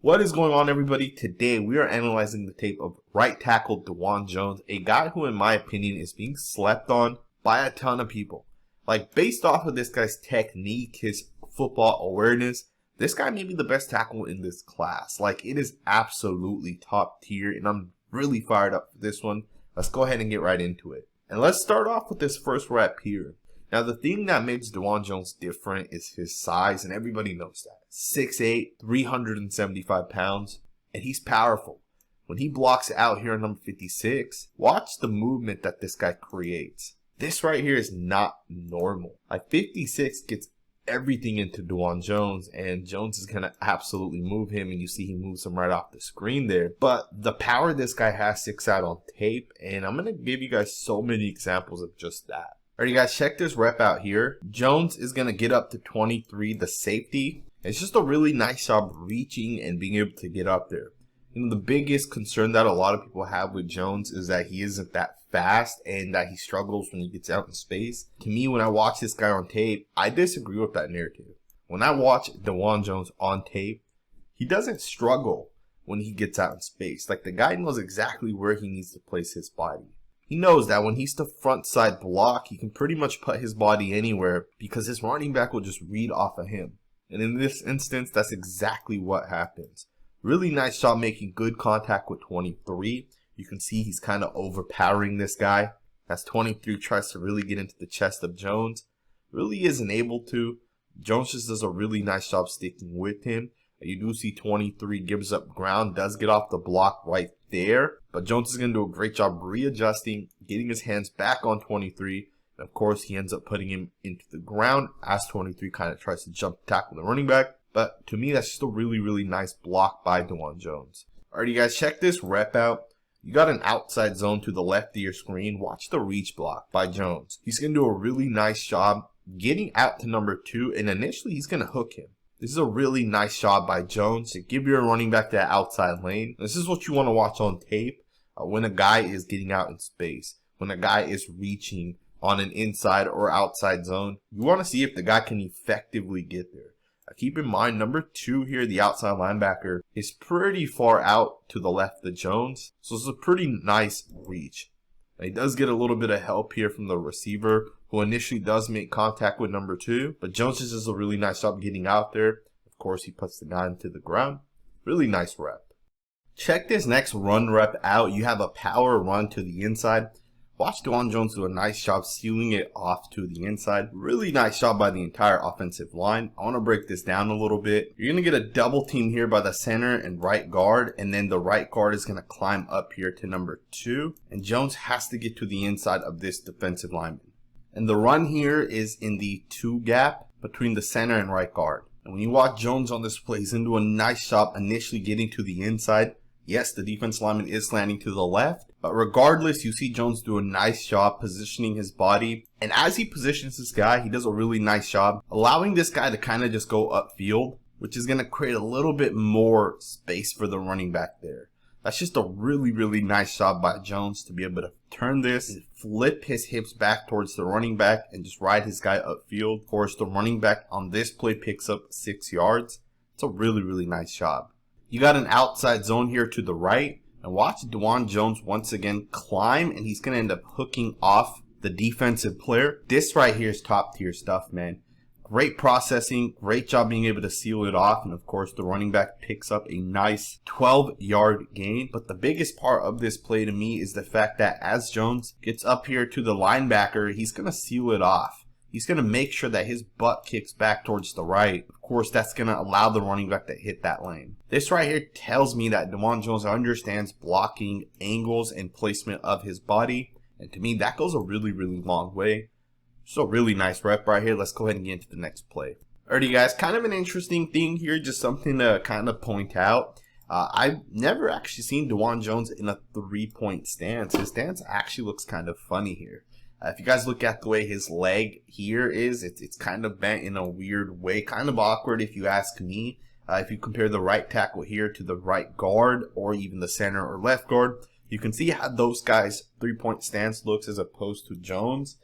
What is going on, everybody? Today we are analyzing the tape of right tackle Dawand Jones, a guy who in my opinion is being slept on by a ton of people. Like, based off of this guy's technique, his football awareness, this guy may be the best tackle in this class. Like, it is absolutely top tier, and I'm really fired up for this one. Let's go ahead and get right into it. And let's start off with this first rep here. Now, the thing that makes Dawand Jones different is his size, and everybody knows that. 6'8", 375 pounds, and he's powerful. When he blocks out here on number 56, watch the movement that this guy creates. This right here is not normal. Like, 56 gets everything into Dawand Jones, and Jones is going to absolutely move him, and you see he moves him right off the screen there. But the power this guy has sticks out on tape, and I'm going to give you guys so many examples of just that. Alright, guys, check this rep out here. Jones is going to get up to 23, the safety. It's just a really nice job reaching and being able to get up there. You know, the biggest concern that a lot of people have with Jones is that he isn't that fast and that he struggles when he gets out in space. To me, when I watch this guy on tape, I disagree with that narrative. When I watch Dawand Jones on tape, he doesn't struggle when he gets out in space. Like, the guy knows exactly where he needs to place his body. He knows that when he's the front side block, he can pretty much put his body anywhere because his running back will just read off of him. And in this instance, that's exactly what happens. Really nice job making good contact with 23. You can see he's kind of overpowering this guy. As 23 tries to really get into the chest of Jones. Really isn't able to. Jones just does a really nice job sticking with him. You do see 23 gives up ground, does get off the block right there. But Jones is going to do a great job readjusting, getting his hands back on 23. And of course, he ends up putting him into the ground as 23 kind of tries to jump tackle the running back. But to me, that's just a really, really nice block by Dawand Jones. Alright, you guys, check this rep out. You got an outside zone to the left of your screen. Watch the reach block by Jones. He's going to do a really nice job getting out to number 2. And initially, he's going to hook him. This is a really nice job by Jones to give your running back that outside lane. This is what you want to watch on tape when a guy is getting out in space, when a guy is reaching on an inside or outside zone. You want to see if the guy can effectively get there. Keep in mind, number 2 here, the outside linebacker, is pretty far out to the left of Jones. So it's a pretty nice reach. Now, he does get a little bit of help here from the receiver, who initially does make contact with number 2. But Jones just does a really nice job getting out there. Of course, he puts the guy into the ground. Really nice rep. Check this next run rep out. You have a power run to the inside. Watch Dawand Jones do a nice job sealing it off to the inside. Really nice job by the entire offensive line. I want to break this down a little bit. You're going to get a double team here by the center and right guard. And then the right guard is going to climb up here to number 2. And Jones has to get to the inside of this defensive lineman. And the run here is in the 2 gap between the center and right guard. And when you watch Jones on this play, he's going to do a nice job initially getting to the inside. Yes, the defense lineman is landing to the left, but regardless, you see Jones do a nice job positioning his body. And as he positions this guy, he does a really nice job allowing this guy to kind of just go upfield, which is going to create a little bit more space for the running back there. That's just a really, really nice job by Jones to be able to turn this and flip his hips back towards the running back and just ride his guy upfield. Of course, the running back on this play picks up 6 yards. It's a really, really nice job. You got an outside zone here to the right. And watch Dawand Jones once again climb, and he's going to end up hooking off the defensive player. This right here is top tier stuff, man. Great processing, great job being able to seal it off. And of course, the running back picks up a nice 12-yard gain. But the biggest part of this play to me is the fact that as Jones gets up here to the linebacker, he's going to seal it off. He's going to make sure that his butt kicks back towards the right. Of course, that's going to allow the running back to hit that lane. This right here tells me that Dawand Jones understands blocking angles and placement of his body. And to me, that goes a really, really long way. So really nice rep right here. Let's go ahead and get into the next play. Alrighty, guys, kind of an interesting thing here. Just something to kind of point out. I've never actually seen Dawand Jones in a 3-point stance. His stance actually looks kind of funny here. If you guys look at the way his leg here is, it's kind of bent in a weird way, kind of awkward if you ask me. If you compare the right tackle here to the right guard or even the center or left guard, you can see how those guys' 3-point stance looks as opposed to Jones.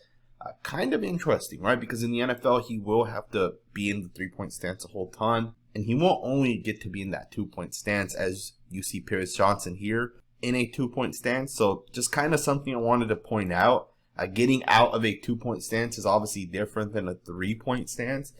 Kind of interesting, right? Because in the NFL, he will have to be in the 3-point stance a whole ton. And he won't only get to be in that 2-point stance as you see Pierce Johnson here in a 2-point stance. So just kind of something I wanted to point out. Getting out of a 2-point stance is obviously different than a 3-point stance.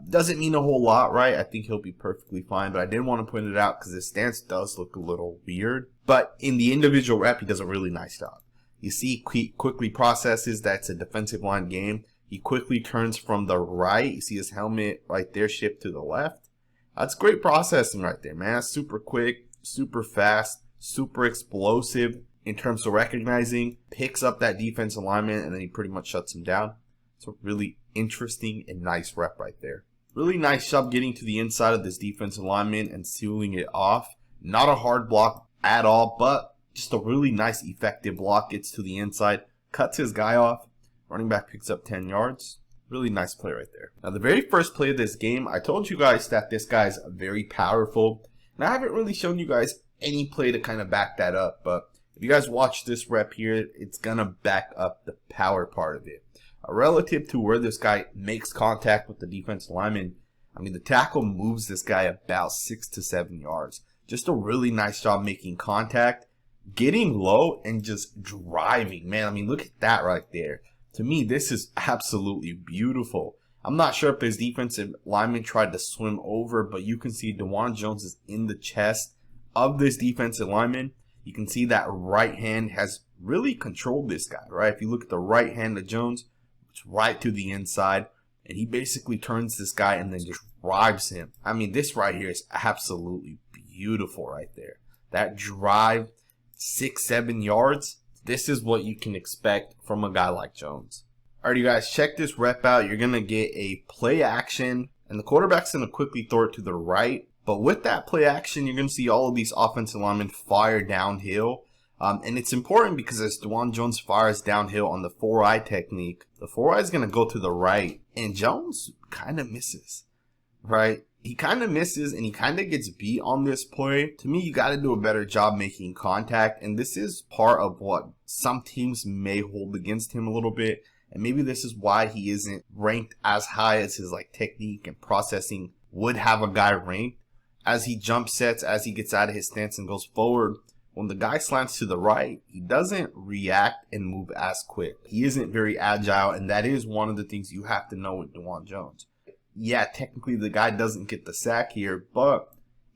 Doesn't mean a whole lot, right? I think he'll be perfectly fine, but I did want to point it out because his stance does look a little weird. But in the individual rep, he does a really nice job. You see, he quickly processes that's a defensive line game. He quickly turns from the right. You see his helmet right there shift to the left. That's great processing right there, man. That's super quick, super fast, super explosive in terms of recognizing, picks up that defensive lineman, and then he pretty much shuts him down. It's a really interesting and nice rep right there. Really nice job getting to the inside of this defensive lineman and sealing it off. Not a hard block at all, but just a really nice effective block. Gets to the inside, cuts his guy off. Running back picks up 10 yards. Really nice play right there. Now, the very first play of this game, I told you guys that this guy's very powerful. And I haven't really shown you guys any play to kind of back that up. But if you guys watch this rep here, it's going to back up the power part of it. Relative to where this guy makes contact with the defensive lineman, I mean, the tackle moves this guy about 6 to 7 yards. Just a really nice job making contact, getting low, and just driving. Man, I mean, look at that right there. To me, this is absolutely beautiful. I'm not sure if this defensive lineman tried to swim over, but you can see Dawand Jones is in the chest of this defensive lineman. You can see that right hand has really controlled this guy, right? If you look at the right hand of Jones, it's right to the inside, and he basically turns this guy and then just drives him. I mean, this right here is absolutely beautiful right there. That drive, 6-7 yards. This is what you can expect from a guy like Jones. Alright, you guys, check this rep out. You're going to get a play action, and the quarterback's going to quickly throw it to the right. But with that play action, you're going to see all of these offensive linemen fire downhill. And it's important because as Dawand Jones fires downhill on the 4-eye technique, the 4-eye is going to go to the right, and Jones kind of misses, right? He kind of misses, and he kind of gets beat on this play. To me, you got to do a better job making contact, and this is part of what some teams may hold against him a little bit, and maybe this is why he isn't ranked as high as his technique and processing would have a guy ranked. As he jump sets, as he gets out of his stance and goes forward, when the guy slants to the right, he doesn't react and move as quick. He isn't very agile, and that is one of the things you have to know with Dawand Jones. Yeah, technically the guy doesn't get the sack here, but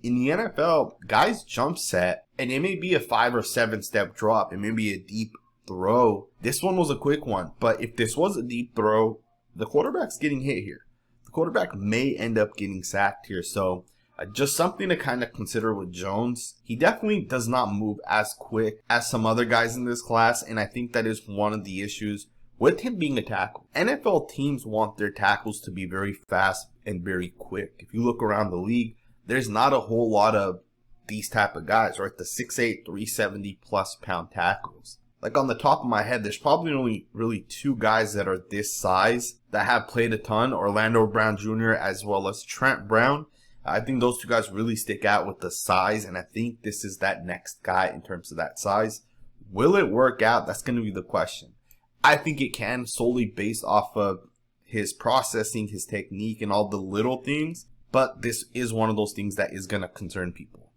in the NFL, guys jump set, and it may be a 5 or 7 step drop. It may be a deep throw. This one was a quick one, but if this was a deep throw, the quarterback's getting hit here. The quarterback may end up getting sacked here, so just something to kind of consider with Jones. He definitely does not move as quick as some other guys in this class, and I think that is one of the issues with him being a tackle. NFL teams want their tackles to be very fast and very quick. If you look around the league, there's not a whole lot of these type of guys, right? The 6'8", 370 plus pound tackles. Like on the top of my head, there's probably only really 2 guys that are this size that have played a ton, Orlando Brown Jr. as well as Trent Brown. I think those 2 guys really stick out with the size, and I think this is that next guy in terms of that size. Will it work out? That's going to be the question. I think it can, solely based off of his processing, his technique, and all the little things, but this is one of those things that is going to concern people.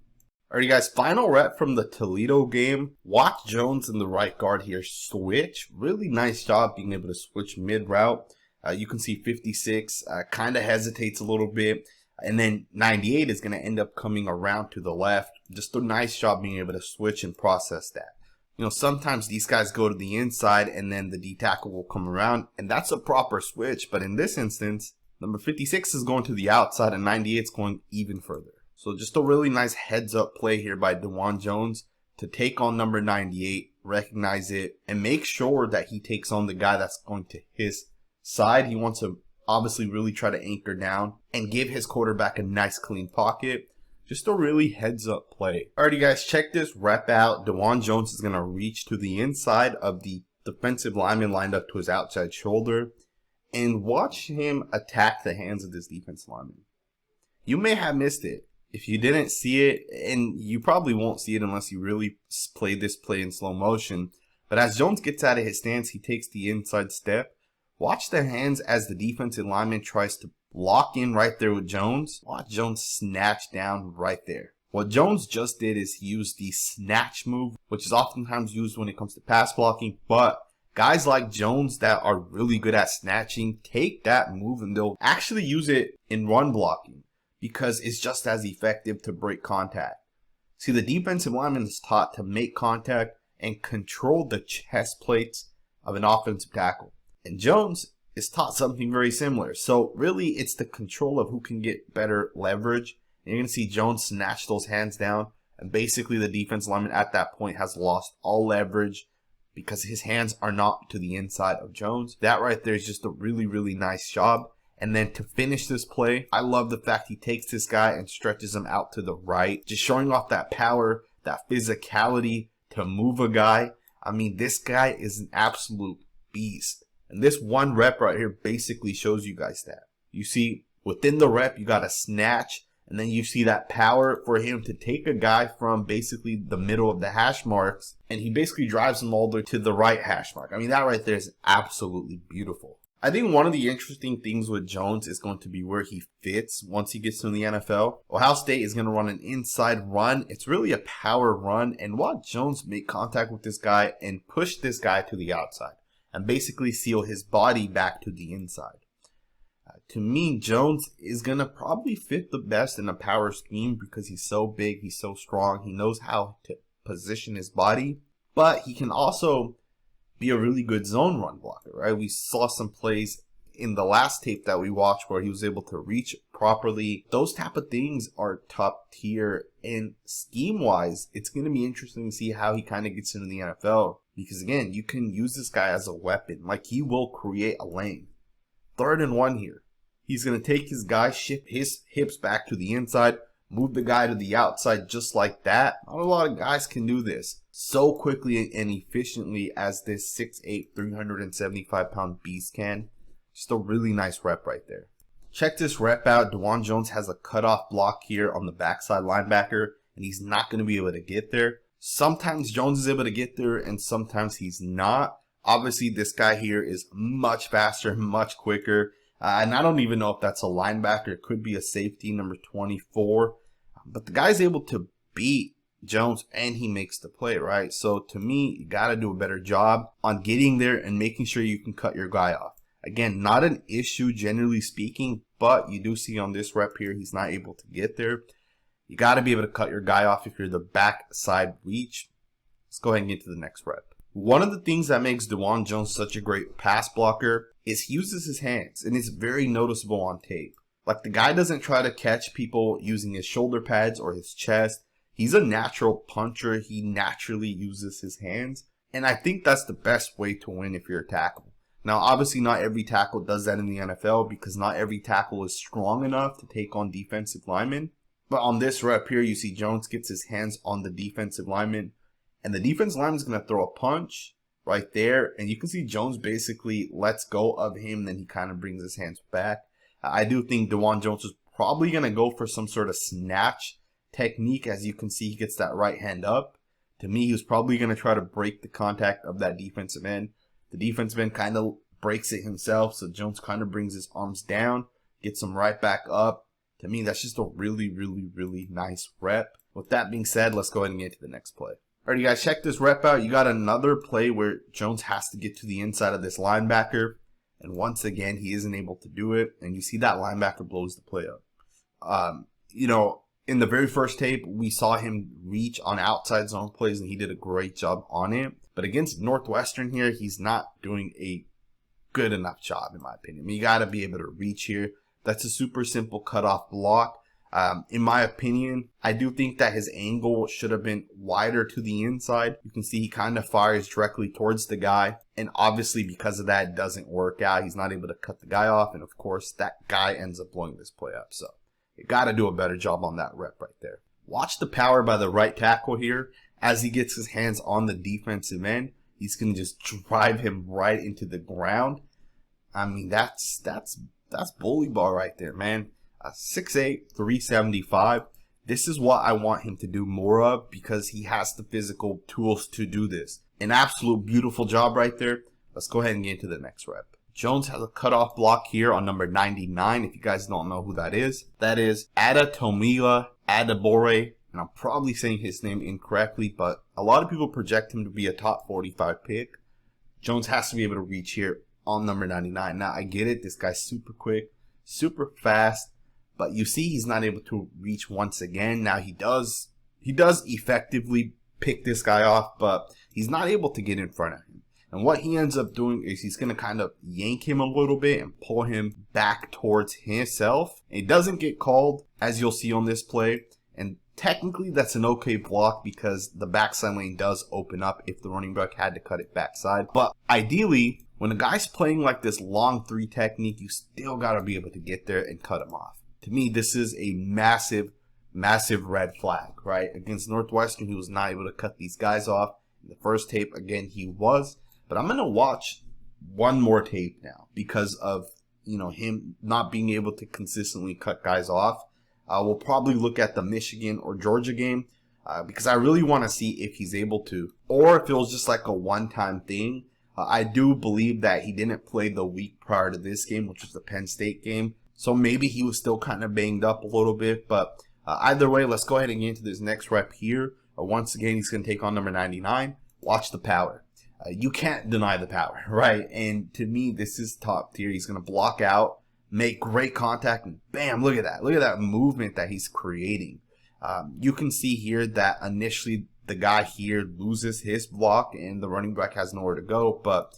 Alright guys, final rep from the Toledo game. Watch Jones in the right guard here switch. Really nice job being able to switch mid-route. You can see 56 kind of hesitates a little bit. And then 98 is going to end up coming around to the left. Just a nice job being able to switch and process that. You know, sometimes these guys go to the inside and then the D tackle will come around, and that's a proper switch. But in this instance, number 56 is going to the outside and 98 is going even further. So just a really nice heads up play here by Dawand Jones to take on number 98, recognize it, and make sure that he takes on the guy that's going to his side. He wants to obviously really try to anchor down and give his quarterback a nice clean pocket. Just a really heads up play. Alrighty guys, check this rep out. Dawand Jones is going to reach to the inside of the defensive lineman lined up to his outside shoulder, and watch him attack the hands of this defensive lineman. You may have missed it. If you didn't see it, and you probably won't see it unless you really play this play in slow motion, but as Jones gets out of his stance, he takes the inside step. Watch the hands as the defensive lineman tries to lock in right there with Jones. Watch Jones snatch down right there. What Jones just did is he used the snatch move, which is oftentimes used when it comes to pass blocking, but guys like Jones that are really good at snatching take that move and they'll actually use it in run blocking because it's just as effective to break contact. See, the defensive lineman is taught to make contact and control the chest plates of an offensive tackle. And Jones is taught something very similar. So really, it's the control of who can get better leverage. And you're going to see Jones snatch those hands down. And basically, the defense lineman at that point has lost all leverage because his hands are not to the inside of Jones. That right there is just a really, really nice job. And then to finish this play, I love the fact he takes this guy and stretches him out to the right, just showing off that power, that physicality to move a guy. I mean, this guy is an absolute beast. And this one rep right here basically shows you guys that. You see, within the rep, you got a snatch. And then you see that power for him to take a guy from basically the middle of the hash marks. And he basically drives him all the way to the right hash mark. I mean, that right there is absolutely beautiful. I think one of the interesting things with Jones is going to be where he fits once he gets to the NFL. Ohio State is going to run an inside run. It's really a power run. And watch Jones make contact with this guy and push this guy to the outside. And basically seal his body back to the inside. To me, Jones is going to probably fit the best in a power scheme because he's so big, he's so strong, he knows how to position his body, but he can also be a really good zone run blocker, right? We saw some plays in the last tape that we watched where he was able to reach properly. Those type of things are top tier, and scheme-wise, it's going to be interesting to see how he kind of gets into the NFL because, again, you can use this guy as a weapon. Like, he will create a lane. 3rd and 1 here. He's going to take his guy, shift his hips back to the inside, move the guy to the outside just like that. Not a lot of guys can do this so quickly and efficiently as this 6'8", 375-pound beast can. Just a really nice rep right there. Check this rep out. Dawand Jones has a cutoff block here on the backside linebacker, and he's not going to be able to get there. Sometimes Jones is able to get there, and sometimes he's not. Obviously, this guy here is much faster, much quicker. And I don't even know if that's a linebacker. It could be a safety, number 24. But the guy's able to beat Jones, and he makes the play, right? So to me, you got to do a better job on getting there and making sure you can cut your guy off. Again, not an issue generally speaking, but you do see on this rep here, he's not able to get there. You got to be able to cut your guy off if you're the backside reach. Let's go ahead and get to the next rep. One of the things that makes Dawand Jones such a great pass blocker is he uses his hands, and it's very noticeable on tape. Like, the guy doesn't try to catch people using his shoulder pads or his chest. He's a natural puncher. He naturally uses his hands, and I think that's the best way to win if you're a tackle. Now, obviously, not every tackle does that in the NFL because not every tackle is strong enough to take on defensive linemen. But on this rep here, you see Jones gets his hands on the defensive lineman, and the defensive lineman is going to throw a punch right there. And you can see Jones basically lets go of him, then he kind of brings his hands back. I do think Dawand Jones is probably going to go for some sort of snatch technique. As you can see, he gets that right hand up. To me, he was probably going to try to break the contact of that defensive end. The defensive end kind of breaks it himself, so Jones kind of brings his arms down, gets him right back up. To me, that's just a really, really, really nice rep. With that being said, let's go ahead and get to the next play. Alright, you guys, check this rep out. You got another play where Jones has to get to the inside of this linebacker. And once again, he isn't able to do it. And you see that linebacker blows the play up. In the very first tape, we saw him reach on outside zone plays, and he did a great job on it. But against Northwestern here, he's not doing a good enough job, in my opinion. I mean, you got to be able to reach here. That's a super simple cutoff block. In my opinion, I do think that his angle should have been wider to the inside. You can see he kind of fires directly towards the guy. And obviously, because of that, it doesn't work out. He's not able to cut the guy off. And of course, that guy ends up blowing this play up. So you got to do a better job on that rep right there. Watch the power by the right tackle here. As he gets his hands on the defensive end, he's going to just drive him right into the ground. I mean, that's bully ball right there, man. 6'8", 375. This is what I want him to do more of because he has the physical tools to do this. An absolute beautiful job right there. Let's go ahead and get into the next rep. Jones has a cutoff block here on number 99. If you guys don't know who that is Adetomiwa Adebore. And I'm probably saying his name incorrectly, but a lot of people project him to be a top 45 pick. Jones has to be able to reach here on number 99. Now, I get it. This guy's super quick, super fast, but you see he's not able to reach once again. Now, he does effectively pick this guy off, but he's not able to get in front of him. And what he ends up doing is he's going to kind of yank him a little bit and pull him back towards himself. It doesn't get called, as you'll see on this play. And technically, that's an okay block because the backside lane does open up if the running back had to cut it backside. But ideally, when a guy's playing like this long 3 technique, you still got to be able to get there and cut him off. To me, this is a massive red flag, right? Against Northwestern, he was not able to cut these guys off. In the first tape, again, he was. But I'm going to watch one more tape now because of, him not being able to consistently cut guys off. We'll probably look at the Michigan or Georgia game because I really want to see if he's able to, or if it was just like a one-time thing. I do believe that he didn't play the week prior to this game, which was the Penn State game. So maybe he was still kind of banged up a little bit. But either way, let's go ahead and get into this next rep here. Once again, he's going to take on number 99. Watch the power. You can't deny the power, right? And to me, this is top tier. He's going to block out, make great contact, and bam, look at that. Look at that movement that he's creating. You can see here that initially the guy here loses his block and the running back has nowhere to go. But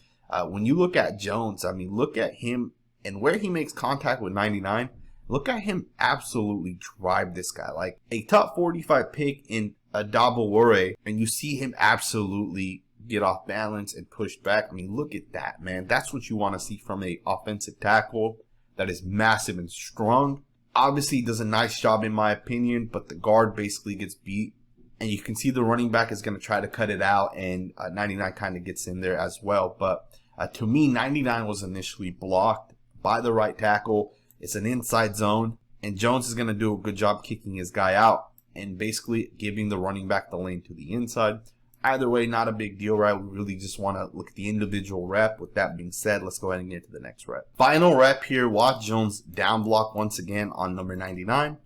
when you look at Jones, I mean, look at him and where he makes contact with 99. Look at him absolutely drive this guy. Like a top 45 pick in a Adebore, and you see him absolutely get off balance and push back. I mean, look at that, man. That's what you want to see from a offensive tackle that is massive and strong. Obviously, he does a nice job in my opinion, but the guard basically gets beat. And you can see the running back is going to try to cut it out, and 99 kind of gets in there as well. But to me, 99 was initially blocked by the right tackle. It's an inside zone, and Jones is going to do a good job kicking his guy out and basically giving the running back the lane to the inside. Either way, not a big deal, right? We really just want to look at the individual rep. With that being said, let's go ahead and get to the next rep. Final rep here. Watch Jones down block once again on number 99.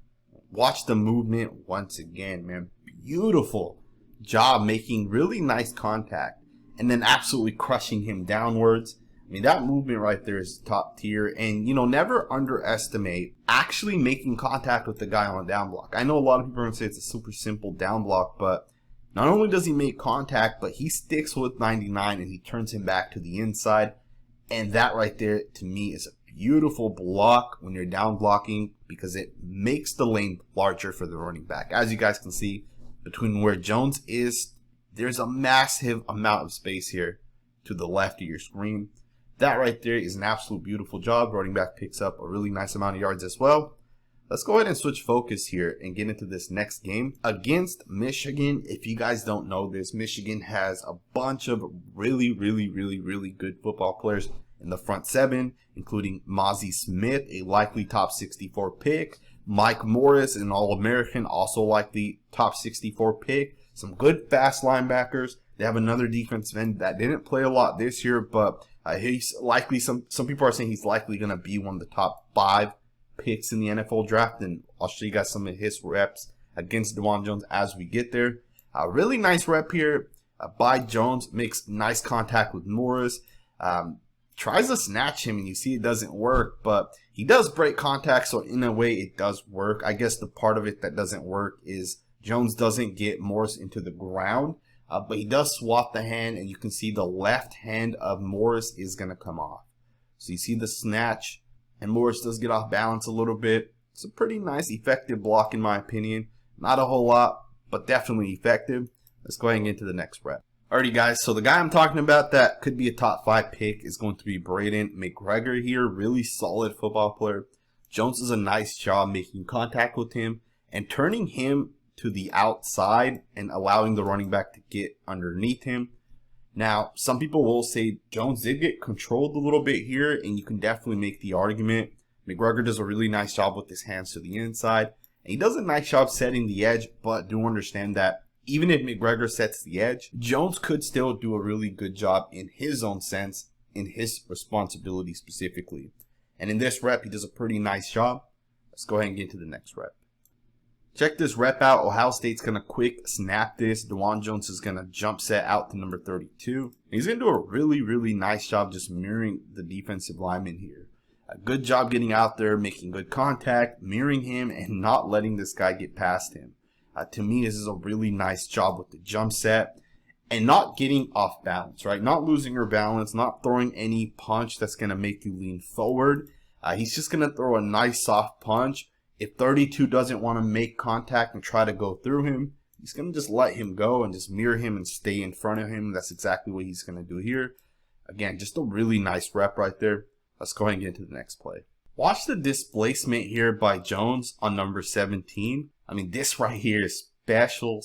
Watch the movement once again, man. Beautiful job making really nice contact and then absolutely crushing him downwards. I mean, that movement right there is top tier. And, never underestimate actually making contact with the guy on a down block. I know a lot of people are going to say it's a super simple down block, but not only does he make contact, but he sticks with 99 and he turns him back to the inside. And that right there, to me, is a beautiful block when you're down blocking because it makes the lane larger for the running back. As you guys can see, between where Jones is, there's a massive amount of space here to the left of your screen. That right there is an absolute beautiful job. Running back picks up a really nice amount of yards as well. Let's go ahead and switch focus here and get into this next game against Michigan. If you guys don't know this, Michigan has a bunch of really good football players in the front 7, including Mazi Smith, a likely top 64 pick. Mike Morris, an All-American, also likely top 64 pick. Some good fast linebackers. They have another defensive end that didn't play a lot this year, but he's likely, some people are saying he's likely going to be one of the top 5 picks in the NFL draft, and I'll show you guys some of his reps against Dawand Jones as we get there. Really nice rep here by Jones. Makes nice contact with Morris. Tries to snatch him, and you see it doesn't work, but he does break contact, so in a way it does work. I guess the part of it that doesn't work is Jones doesn't get Morris into the ground, but he does swap the hand, and you can see the left hand of Morris is going to come off. So you see the snatch, and Morris does get off balance a little bit. It's a pretty nice, effective block in my opinion. Not a whole lot, but definitely effective. Let's go ahead and get to the next rep. Alrighty guys, so the guy I'm talking about that could be a top 5 pick is going to be Braden McGregor here. Really solid football player. Jones does a nice job making contact with him and turning him to the outside and allowing the running back to get underneath him. Now, some people will say Jones did get controlled a little bit here, and you can definitely make the argument. McGregor does a really nice job with his hands to the inside, and he does a nice job setting the edge, but do understand that even if McGregor sets the edge, Jones could still do a really good job in his own sense in his responsibility specifically. And in this rep, he does a pretty nice job. Let's go ahead and get into the next rep. Check this rep out. Ohio State's going to quick snap this. Dawand Jones is going to jump set out to number 32. He's going to do a really nice job just mirroring the defensive lineman here. A good job getting out there, making good contact, mirroring him, and not letting this guy get past him. To me, this is a really nice job with the jump set and not getting off balance, right? Not losing your balance, not throwing any punch that's going to make you lean forward. He's just going to throw a nice soft punch. If 32 doesn't want to make contact and try to go through him, he's going to just let him go and just mirror him and stay in front of him. That's exactly what he's going to do here. Again, just a really nice rep right there. Let's go ahead and get into the next play. Watch the displacement here by Jones on number 17. I mean, this right here is special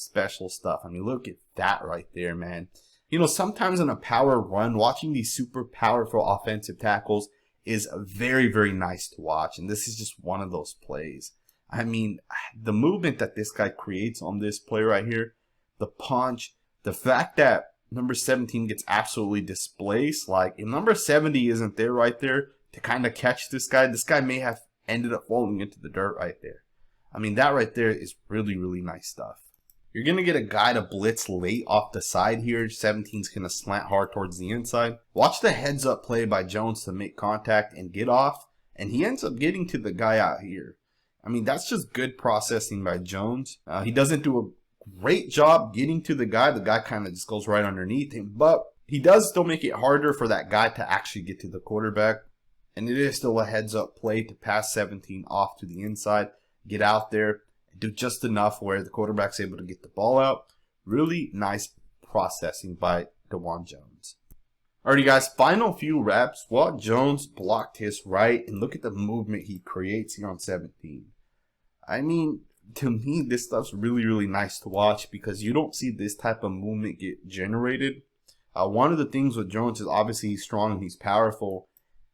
stuff. I mean, look at that right there, man. You know, sometimes in a power run, watching these super powerful offensive tackles is very nice to watch, and this is just one of those plays. I mean, the movement that this guy creates on this play right here, the punch, the fact that number 17 gets absolutely displaced. Like, if number 70 isn't there right there to kind of catch this guy may have ended up falling into the dirt right there. I mean, that right there is really nice stuff. You're going to get a guy to blitz late off the side here. 17's going to slant hard towards the inside. Watch the heads up play by Jones to make contact and get off. And he ends up getting to the guy out here. I mean, that's just good processing by Jones. He doesn't do a great job getting to the guy. The guy kind of just goes right underneath him. But he does still make it harder for that guy to actually get to the quarterback. And it is still a heads up play to pass 17 off to the inside. Get out there. Do just enough where the quarterback's able to get the ball out. Really nice processing by Dawand Jones. Alrighty guys, final few reps. Well, Jones blocked his right, and look at the movement he creates here on 17. I mean, to me, this stuff's really nice to watch because you don't see this type of movement get generated. One of the things with Jones is obviously he's strong and he's powerful.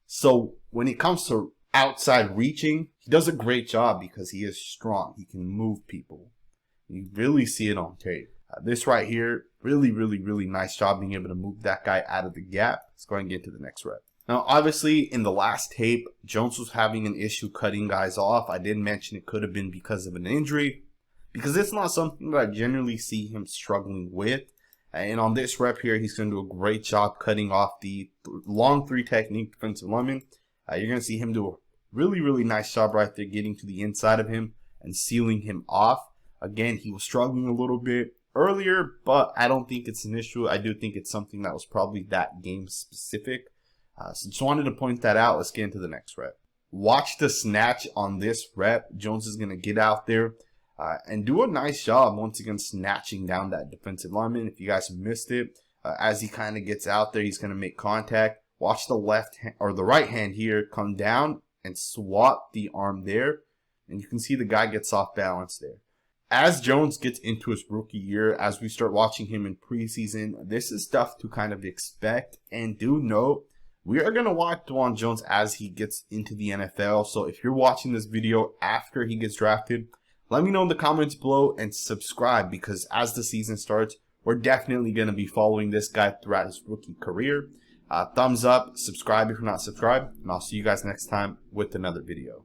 So when it comes to outside reaching, he does a great job because he is strong. He can move people. You really see it on tape. This right here, really nice job being able to move that guy out of the gap. Let's go ahead and get to the next rep. Now, obviously, in the last tape, Jones was having an issue cutting guys off. I did mention it could have been because of an injury, because it's not something that I generally see him struggling with. And on this rep here, he's going to do a great job cutting off the long three technique defensive lineman. You're going to see him do a really nice job right there, getting to the inside of him and sealing him off. Again, he was struggling a little bit earlier, but I don't think it's an issue. I do think it's something that was probably that game specific. So just wanted to point that out. Let's get into the next rep. Watch the snatch on this rep. Jones is going to get out there and do a nice job once again snatching down that defensive lineman. If you guys have missed it, as he kind of gets out there, he's going to make contact. Watch the left hand or the right hand here come down and swat the arm there. And you can see the guy gets off balance there. As Jones gets into his rookie year, as we start watching him in preseason, this is stuff to kind of expect. And do note, we are going to watch Dawand Jones as he gets into the NFL. So if you're watching this video after he gets drafted, let me know in the comments below and subscribe, because as the season starts, we're definitely going to be following this guy throughout his rookie career. Thumbs up, subscribe if you're not subscribed, and I'll see you guys next time with another video.